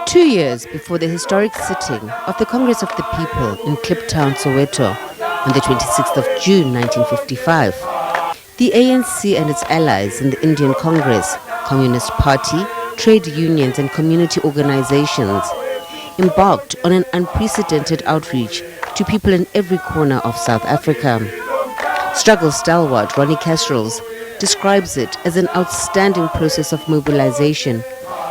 2 years before the historic sitting of the Congress of the People in Kliptown, Soweto, on the 26th of June 1955, the ANC and its allies in the Indian Congress, Communist Party, trade unions and community organizations embarked on an unprecedented outreach to people in every corner of South Africa. Struggle stalwart Ronnie Kasrils describes it as an outstanding process of mobilization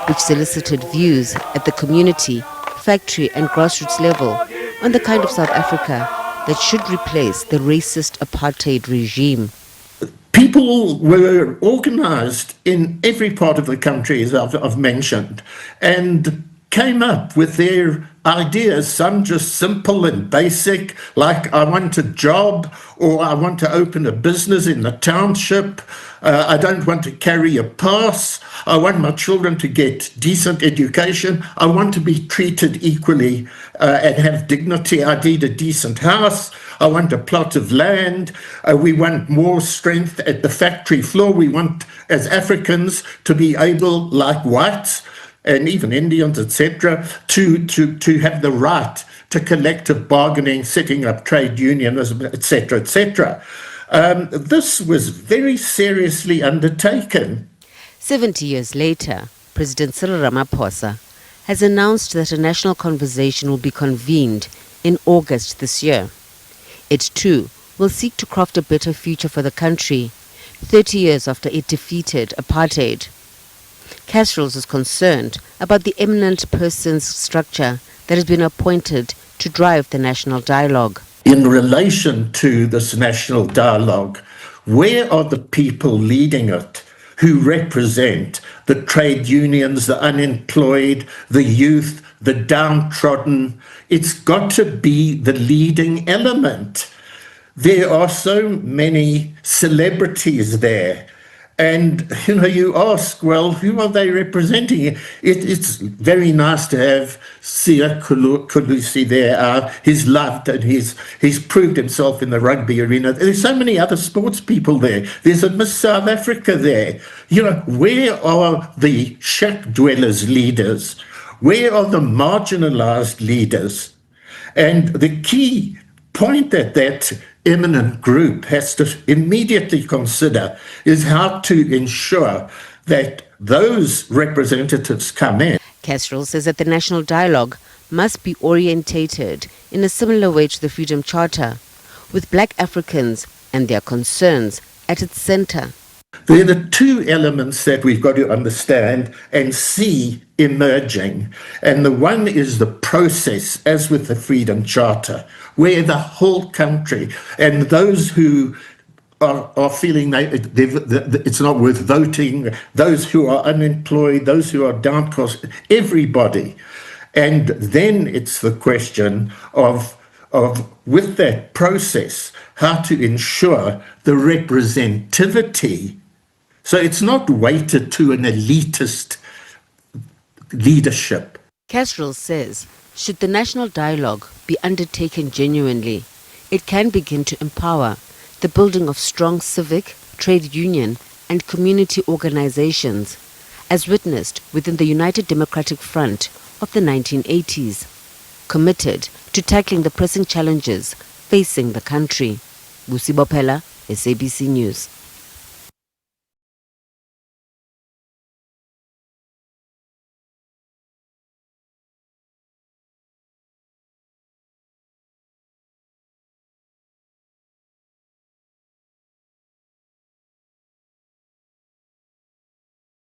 which solicited views at the community, factory and grassroots level on the kind of South Africa that should replace the racist apartheid regime. People were organized in every part of the country, as I've mentioned, and came up with their ideas, some just simple and basic, like I want a job, or I want to open a business in the township, I don't want to carry a pass, I want my children to get decent education, I want to be treated equally and have dignity, I need a decent house, I want a plot of land, we want more strength at the factory floor, we want, as Africans, to be able, like whites, and even Indians, etc., to have the right to collective bargaining, setting up trade unions, etc., etc. This was very seriously undertaken. 70 years later, President Cyril Ramaphosa has announced that a national conversation will be convened in August this year. It too will seek to craft a better future for the country, 30 years after it defeated apartheid. Kasrils is concerned about the eminent persons structure that has been appointed to drive the national dialogue. In relation to this national dialogue, where are the people leading it who represent the trade unions, the unemployed, the youth, the downtrodden? It's got to be the leading element. There are so many celebrities there. And, you ask, well, who are they representing? It's very nice to have Siya Kolisi there. He's loved and he's proved himself in the rugby arena. There's so many other sports people there. There's a Miss South Africa there. Where are the shack dwellers leaders? Where are the marginalized leaders? And the key point that eminent group has to immediately consider is how to ensure that those representatives come in. Kasrils says that the national dialogue must be orientated in a similar way to the Freedom Charter, with Black Africans and their concerns at its center. There are the two elements that we've got to understand and see emerging. And the one is the process, as with the Freedom Charter, where the whole country and those who are feeling it's not worth voting, those who are unemployed, those who are downcast, everybody. And then it's the question of with that process, how to ensure the representativity. So it's not weighted to an elitist leadership. Kasrils says, should the national dialogue be undertaken genuinely, it can begin to empower the building of strong civic, trade union and community organizations, as witnessed within the United Democratic Front of the 1980s, committed to tackling the pressing challenges facing the country. Busi Bopela, SABC News.